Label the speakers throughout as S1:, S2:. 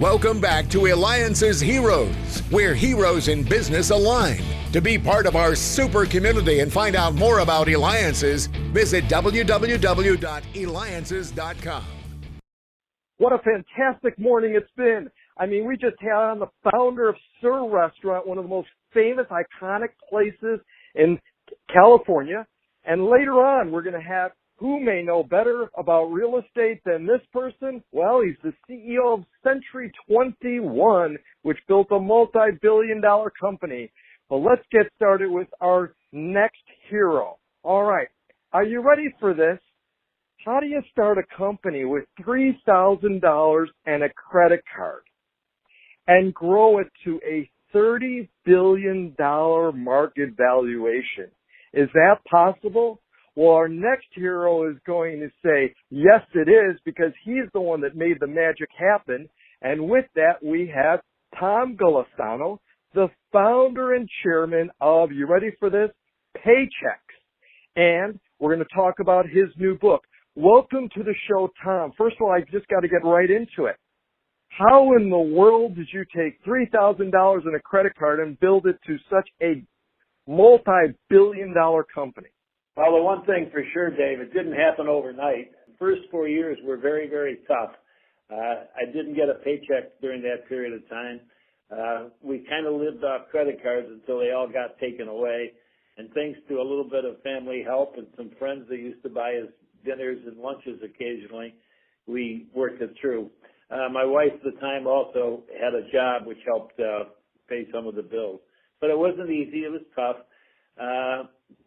S1: Welcome back to Eliances Heroes, where heroes in business align. To be part of our super community and find out more about Eliances, visit www.Eliances.com.
S2: What a fantastic morning it's been. I mean, we just had on the founder of Sir Restaurant, one of the most famous, iconic places in California. And later on, we're going to have who may know better about real estate than this person? Well, he's the CEO of Century 21, which built a multi-billion-dollar company. But let's get started with our next hero. All right. Are you ready for this? How do you start a company with $3,000 and a credit card and grow it to a $30 billion market valuation? Is that possible? Well, our next hero is going to say, yes, it is, because he's the one that made the magic happen. And with that, we have Tom Golisano, the founder and chairman of, you ready for this? Paychex. And we're going to talk about his new book. Welcome to the show, Tom. First of all, I just got to get right into it. How in the world did you take $3,000 in a credit card and build it to such a multi-billion-dollar company?
S3: Well, the one thing for sure, Dave, it didn't happen overnight. The first 4 years were very, very tough. I didn't get a paycheck during that period of time. We kind of lived off credit cards until they all got taken away. And thanks to a little bit of family help and some friends that used to buy us dinners and lunches occasionally, we worked it through. My wife at the time also had a job which helped pay some of the bills. But it wasn't easy. It was tough.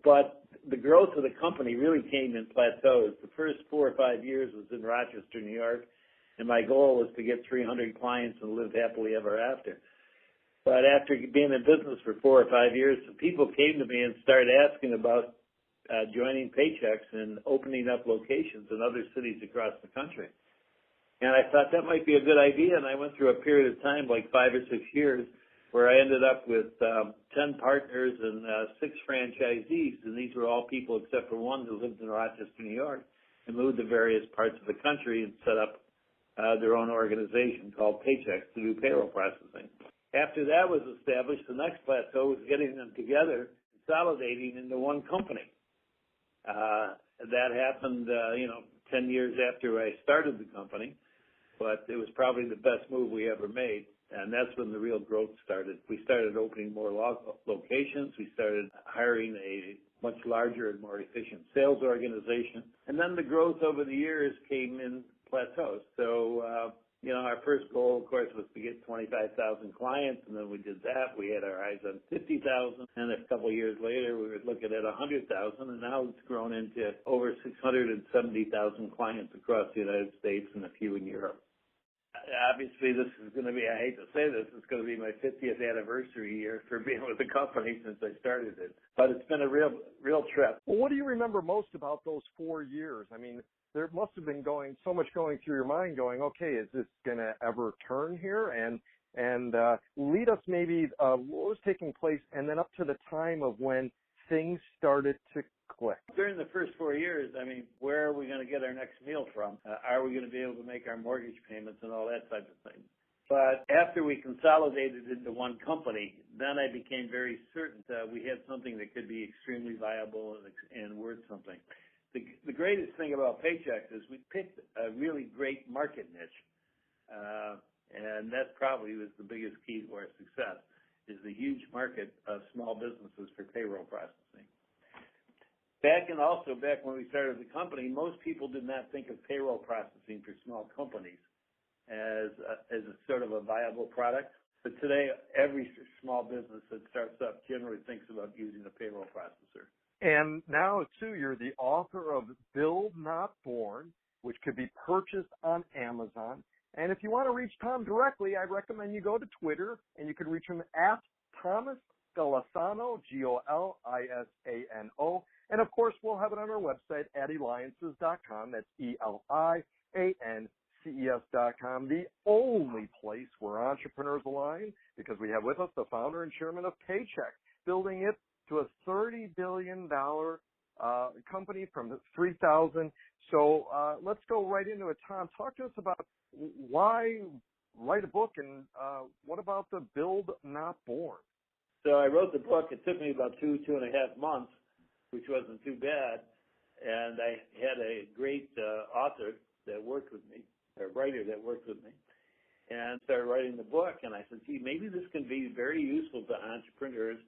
S3: But the growth of the company really came in plateaus. The first 4 or 5 years was in Rochester, New York, and my goal was to get 300 clients and live happily ever after. But after being in business for 4 or 5 years, people came to me and started asking about joining Paychex and opening up locations in other cities across the country. And I thought that might be a good idea, and I went through a period of time, like 5 or 6 years, where I ended up with 10 partners and 6 franchisees, and these were all people except for one who lived in Rochester, New York, and moved to various parts of the country and set up their own organization called Paychex to do payroll processing. After that was established, the next plateau was getting them together, consolidating into one company. That happened, 10 years after I started the company, but it was probably the best move we ever made. And that's when the real growth started. We started opening more locations. We started hiring a much larger and more efficient sales organization. And then the growth over the years came in plateaus. So, our first goal, of course, was to get 25,000 clients, and then we did that. We had our eyes on 50,000, and a couple of years later, we were looking at 100,000, and now it's grown into over 670,000 clients across the United States and a few in Europe. Obviously, this is going to be, I hate to say this, it's going to be my 50th anniversary year for being with the company since I started it. But it's been a real trip.
S2: Well, what do you remember most about those 4 years? I mean, there must have been so much going through your mind going, okay, is this going to ever turn here? And lead us maybe what was taking place and then up to the time of when things started to click.
S3: During the first 4 years, where are we going to get our next meal from? Are we going to be able to make our mortgage payments and all that type of thing? But after we consolidated into one company, then I became very certain that we had something that could be extremely viable and worth something. The greatest thing about Paychex is we picked a really great market niche, and that probably was the biggest key to our success, is the huge market of small businesses for payroll processing. Back when we started the company, most people did not think of payroll processing for small companies as a sort of a viable product. But today, every small business that starts up generally thinks about using a payroll processor.
S2: And now, too, you're the author of Build Not Born, which could be purchased on Amazon. And if you want to reach Tom directly, I recommend you go to Twitter, and you can reach him at Thomas Golisano, Golisano. And, of course, we'll have it on our website at Eliances.com. That's Eliances.com, the only place where entrepreneurs align, because we have with us the founder and chairman of Paychex, building it to a $30 billion company from 3,000. So let's go right into it. Tom, talk to us about why write a book, and what about the Build Not Born?
S3: So I wrote the book. It took me about 2.5 months, which wasn't too bad. And I had a great author that worked with me, a writer that worked with me, and started writing the book. And I said, gee, maybe this can be very useful to entrepreneurs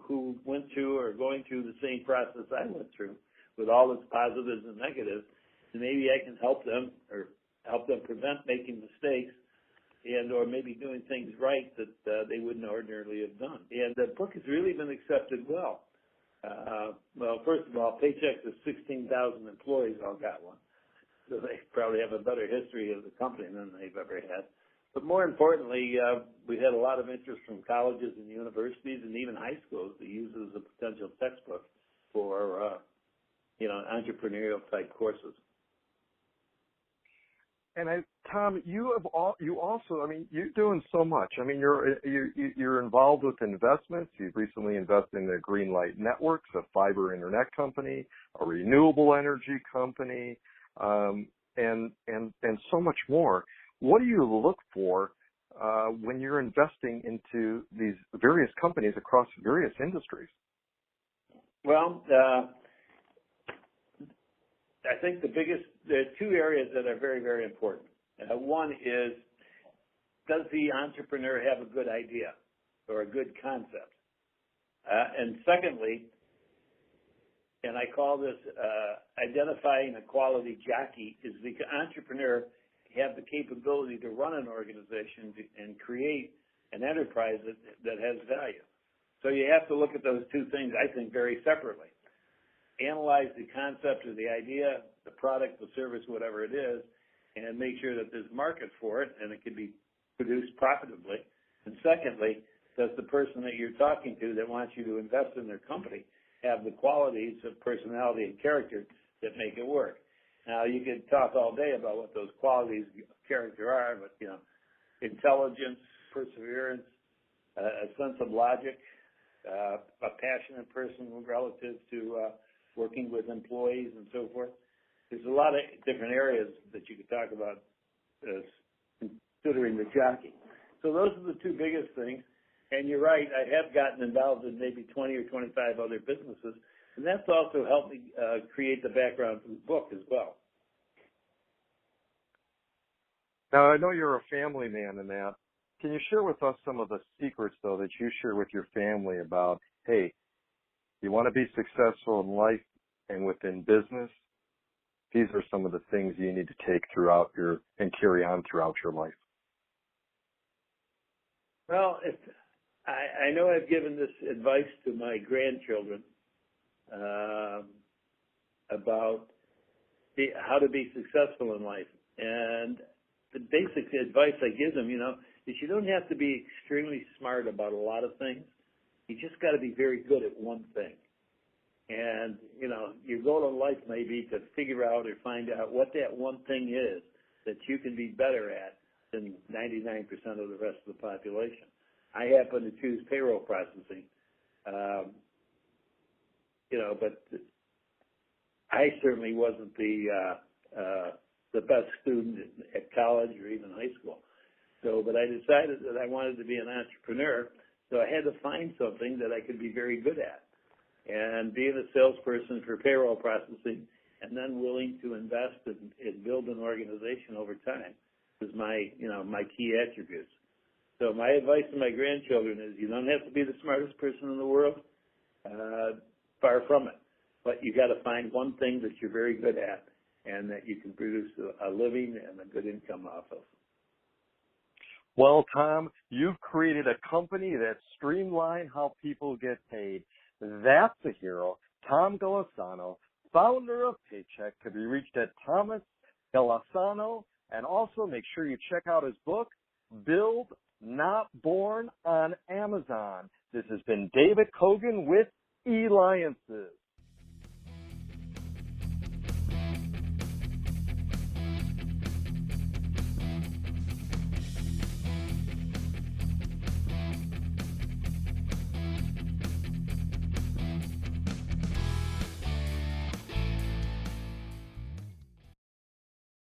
S3: who went through or going through the same process I went through with all its positives and negatives. And maybe I can help them or help them prevent making mistakes and or maybe doing things right that they wouldn't ordinarily have done. And the book has really been accepted well. Well, first of all, Paychex has 16,000 employees all got one. So they probably have a better history of the company than they've ever had. But more importantly, we had a lot of interest from colleges and universities and even high schools that use it as a potential textbook for, entrepreneurial type courses.
S2: And Tom, you're doing so much. I mean, you're involved with investments. You've recently invested in the Green Light Networks, a fiber internet company, a renewable energy company, and so much more. What do you look for when you're investing into these various companies across various industries?
S3: Well, I think there are two areas that are very, very important. One is, does the entrepreneur have a good idea or a good concept? And secondly, and I call this identifying a quality jockey, is the entrepreneur have the capability to run an organization and create an enterprise that has value. So you have to look at those two things, I think, very separately. Analyze the concept or the idea, the product, the service, whatever it is, and make sure that there's market for it and it can be produced profitably. And secondly, does the person that you're talking to that wants you to invest in their company have the qualities of personality and character that make it work? Now, you could talk all day about what those qualities of character are, but, intelligence, perseverance, a sense of logic, a passionate person relative to working with employees and so forth. There's a lot of different areas that you could talk about considering the jockey. So those are the two biggest things. And you're right, I have gotten involved in maybe 20 or 25 other businesses, and that's also helped me create the background for the book as well.
S2: Now, I know you're a family man in that. Can you share with us some of the secrets, though, that you share with your family about, hey, you want to be successful in life and within business? These are some of the things you need to take and carry on throughout your life.
S3: Well, I know I've given this advice to my grandchildren about how to be successful in life. And the basic advice I give them, is you don't have to be extremely smart about a lot of things. You just got to be very good at one thing. And, your goal in life may be to figure out or find out what that one thing is that you can be better at than 99% of the rest of the population. I happen to choose payroll processing, but I certainly wasn't the best student at college or even high school. But I decided that I wanted to be an entrepreneur, so I had to find something that I could be very good at. And being a salesperson for payroll processing and then willing to invest and build an organization over time was my key attributes. So my advice to my grandchildren is you don't have to be the smartest person in the world, far from it. But you got to find one thing that you're very good at and that you can produce a living and a good income off of.
S2: Well, Tom, you've created a company that streamlined how people get paid. That's a hero. Tom Golisano, founder of Paychex, can be reached at Thomas Golisano. And also make sure you check out his book, Build Not Born, on Amazon. This has been David Kogan with Eliances.